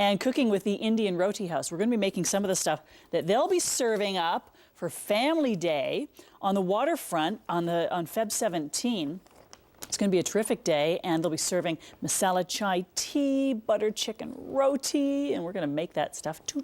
and cooking with the Indian Roti House. We're going to be making some of the stuff that they'll be serving up for Family Day on the Waterfront on Feb 17. It's going to be a terrific day, and they'll be serving masala chai tea, butter chicken roti, and we're going to make that stuff too.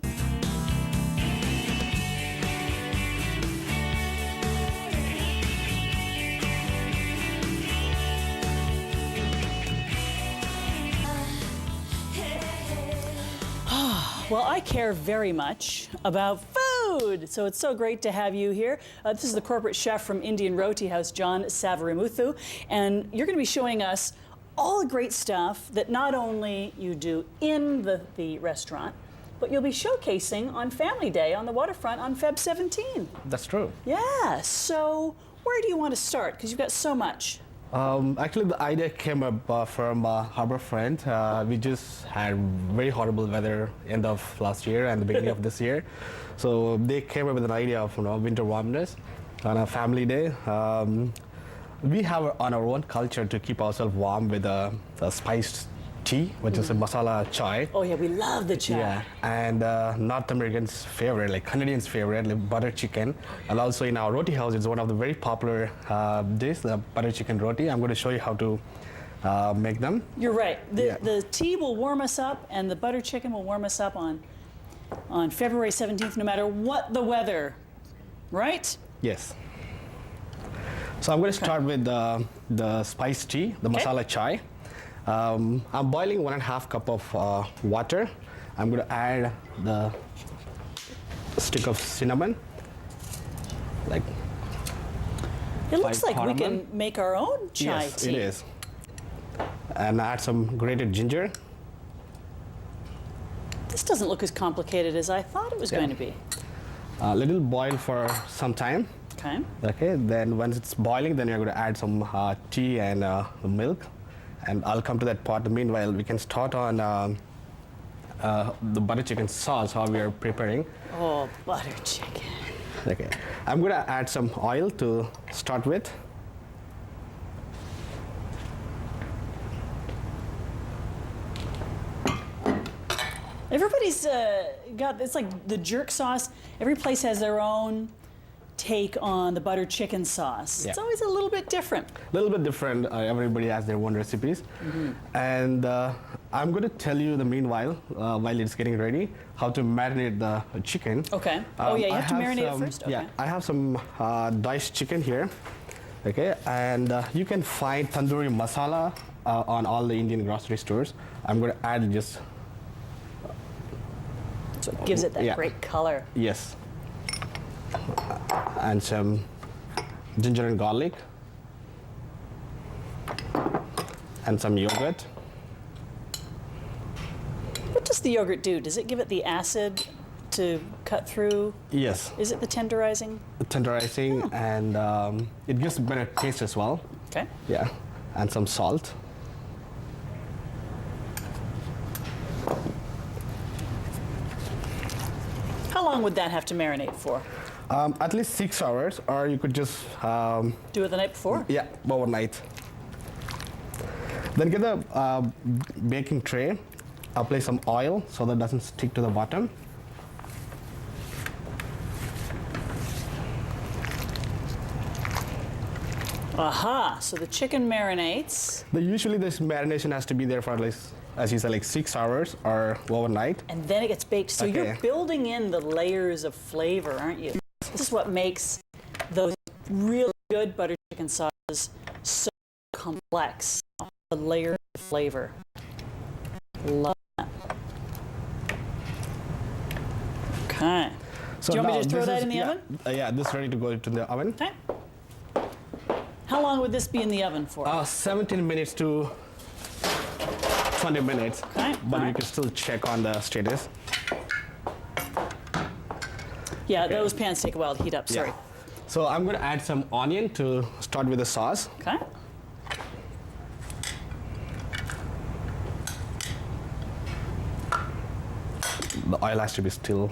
Well, I care very much about food, so it's so great to have you here. This is the corporate chef from Indian Roti House, John Savarimuthu, and you're going to be showing us all the great stuff that not only you do in the restaurant, but you'll be showcasing on Family Day on the Waterfront on Feb 17. That's true. Yeah, so where do you want to start? Because you've got so much. Actually, the idea came up from Waterfront. We just had very horrible weather end of last year and the beginning of this year. So they came up with an idea of winter warmness on a Family Day. We have on our own culture to keep ourselves warm with a spiced tea, which is a masala chai. Oh yeah, we love the chai. Yeah, and North Americans' favorite, like Canadians' favorite, like butter chicken. And also in our roti house, it's one of the very popular dishes, the butter chicken roti. I'm going to show you how to make them. You're right. The tea will warm us up, and the butter chicken will warm us up on February 17th, no matter what the weather, right? Yes. So I'm going to start with the spiced tea, the masala chai. I'm boiling 1.5 cup of water. I'm going to add the stick of cinnamon. Like it looks like we can make our own chai yes, tea. It is. And add some grated ginger. This doesn't look as complicated as I thought it was going to be. Little boil for some time. Okay. Okay. Then once it's boiling, then you're going to add some tea and milk. And I'll come to that part. Meanwhile, we can start on the butter chicken sauce, how we are preparing. Oh, butter chicken. Okay. I'm going to add some oil to start with. Everybody's got, it's like the jerk sauce. Every place has their own take on the butter chicken sauce. Yeah. It's always a little bit different. A little bit different. Everybody has their own recipes. And I'm going to tell you the meanwhile, while it's getting ready, how to marinate the chicken. Okay. Oh yeah, you have to marinate it first? Okay. Yeah, I have some diced chicken here. Okay, and you can find tandoori masala on all the Indian grocery stores. I'm going to add just... So it gives it that great color. Yes. And some ginger and garlic, and some yogurt. What does the yogurt do? Does it give it the acid to cut through? Yes. Is it the tenderizing? Tenderizing, and it gives a better taste as well. Okay. Yeah, and some salt. How long would that have to marinate for? At least 6 hours, or you could just do it the night before? Yeah, overnight. Then get a baking tray. Apply some oil so that it doesn't stick to the bottom. Aha! So the chicken marinates. Usually this marination has to be there for at least, as you said, like 6 hours or overnight. And then it gets baked. So you're building in the layers of flavor, aren't you? This is what makes those really good butter chicken sauces so complex. The layer of flavor. Love that. Okay. So do you want me to just throw that in the oven? Yeah, this is ready to go into the oven. Okay. How long would this be in the oven for? 17 minutes to 20 minutes. Okay. But you can still check on the status. Yeah, those pans take a while to heat up, sorry. Yeah. So I'm going to add some onion to start with the sauce. Okay. The oil has to be still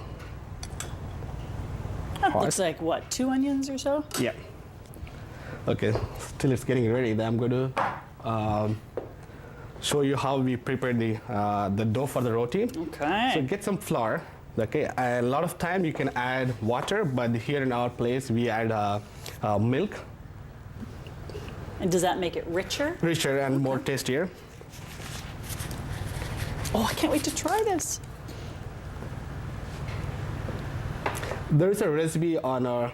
That hot. looks like, what, 2 onions or so? Yeah. Okay, till it's getting ready, then I'm going to show you how we prepare the dough for the roti. Okay. So get some flour. Okay, a lot of time you can add water, but here in our place we add milk. And does that make it richer? Richer and more tastier. Oh, I can't wait to try this. There is a recipe on our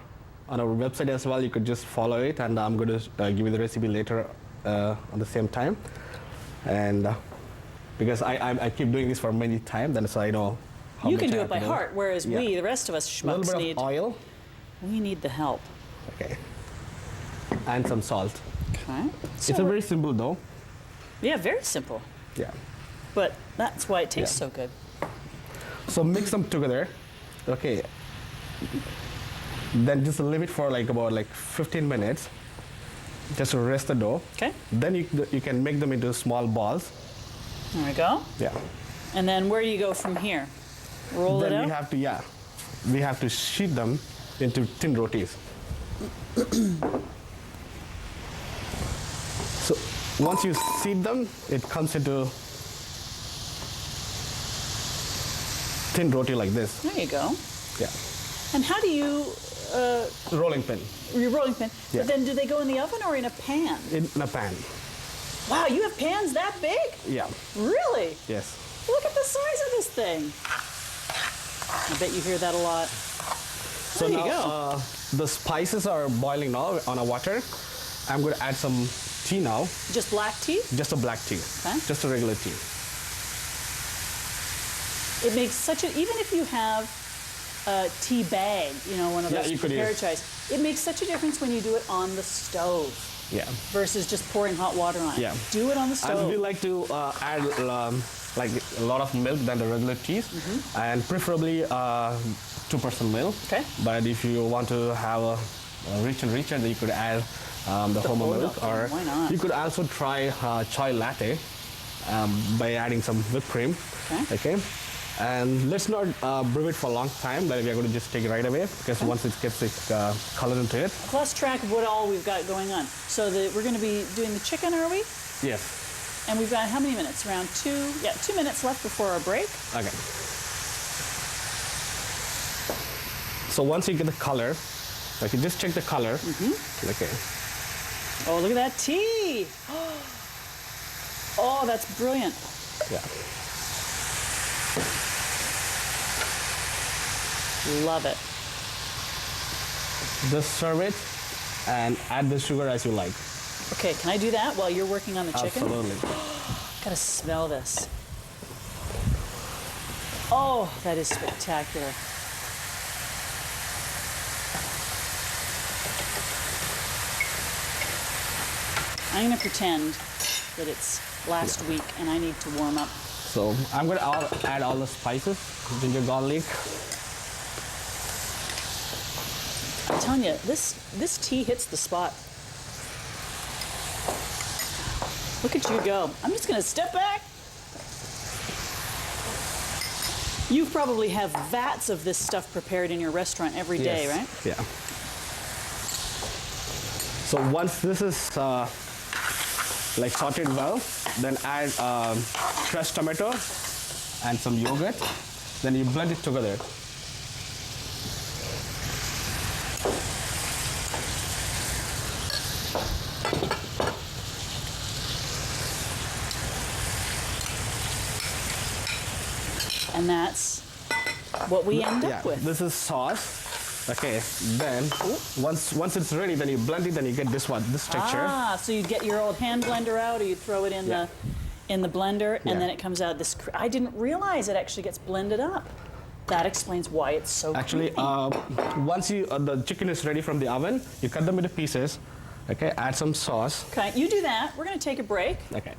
website as well. You could just follow it, and I'm going to give you the recipe later on the same time. And because I keep doing this for many times, then so I know how You much can I do have it by to do. heart, whereas Yeah. we, the rest of us A little schmucks, bit need of oil. we need the help. Okay. And some salt. Okay. It's So a very simple dough. yeah, very simple, Yeah. but that's why it tastes Yeah. so good. So mix them together. Okay. Then just leave it for about 15 minutes. Just to rest the dough. Okay. Then you can make them into small balls. There we go. Yeah. And then where do you go from here? Roll Then it out. we have to sheet them into thin rotis. So once you seed them, it comes into thin roti like this. There you go. Yeah. And how do you Rolling pin your rolling pin? Yeah. But then do they go in the oven or in a pan? in a pan. Wow, you have pans that big? Yeah. Really? Yes. Look at the size of this thing. I bet you hear that a lot. So There you now go. the spices are boiling now on a water. I'm going to add some tea now. Just black tea? Just a black tea. Okay. Just a regular tea. It makes such a, even if you have a tea bag, one of Yeah, those you could prepared use. chais, it makes such a difference when you do it on the stove Yeah. versus just pouring hot water on it. Yeah. Do it on the And we stove. like to add like a lot of milk than the regular teas, and preferably 2% milk. Okay. But if you want to have a richer, then you could add the whole whole milk, milk, or why not? you could also try chai latte by adding some whipped cream. Okay. And let's not brew it for a long time. But we are going to just take it right away because once it gets color into it. Lost track of what all we've got going on. So we're going to be doing the chicken, are we? Yes. And we've got how many minutes? Around 2 minutes left before our break. Okay. So once you get the color, like you just check the color. Okay. Oh, look at that tea. Oh, that's brilliant. Yeah. Love it. Just serve it and add the sugar as you like. Okay, can I do that while you're working on the chicken? Absolutely. Gotta smell this. Oh, that is spectacular. I'm gonna pretend that it's last week and I need to warm up. So I'm going to add all the spices, ginger garlic. I'm telling you, this tea hits the spot. Look at you go. I'm just gonna step back. You probably have vats of this stuff prepared in your restaurant every day, Yes. right? Yeah. So once this is like sauteed well, then add fresh tomato and some yogurt. Then you blend it together. And that's what we end up with. This is sauce. Okay, then once it's ready, then you blend it, then you get this texture. Ah, so you get your old hand blender out, or you throw it in Yeah. the blender, Yeah. and then it comes out this. I didn't realize it actually gets blended up. That explains why it's so Actually, creamy. once the chicken is ready from the oven, you cut them into pieces. Okay, add some sauce. Okay, you do that. We're gonna take a break, Okay.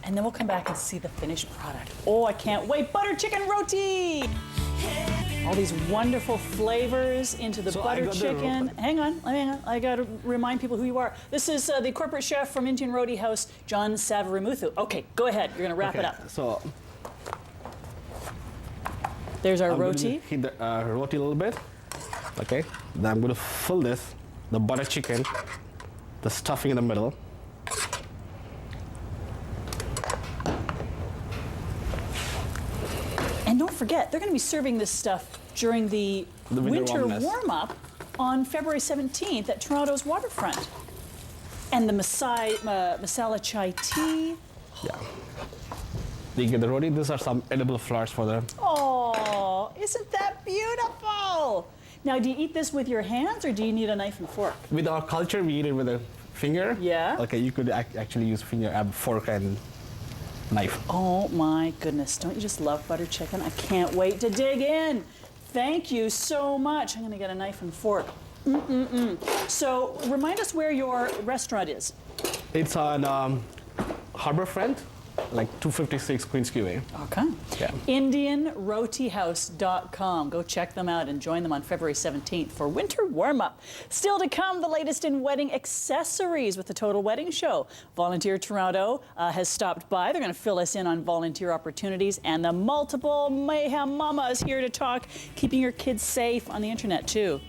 and then we'll come back and see the finished product. Oh, I can't wait! Butter chicken roti. All these wonderful flavors into the So I butter got the chicken. Hang on. I got to remind people who you are. This is the corporate chef from Indian Roti House, John Savarimuthu. Okay, go ahead. You're going to wrap it up. So There's our I'm going roti. to heat the roti a little bit. Okay. Then I'm going to fill this, the butter chicken, the stuffing in the middle. forget, they're going to be serving this stuff during the winter warm-up on February 17th at Toronto's Waterfront. And the masala chai tea. Yeah. You get the roti. These are some edible flowers for them. Oh, isn't that beautiful? Now, do you eat this with your hands or do you need a knife and fork? With our culture, we eat it with a finger. Yeah. Okay, you could actually use finger, fork, and knife. Oh my goodness, don't you just love butter chicken? I can't wait to dig in. Thank you so much. I'm gonna get a knife and fork. So remind us where your restaurant is. It's on Harbourfront, like 256 Queens QA. Okay. Yeah. IndianRotiHouse.com. Go check them out and join them on February 17th for winter warm-up. Still to come, the latest in wedding accessories with the Total Wedding Show. Volunteer Toronto has stopped by. They're going to fill us in on volunteer opportunities, and the multiple mayhem mama is here to talk keeping your kids safe on the internet too.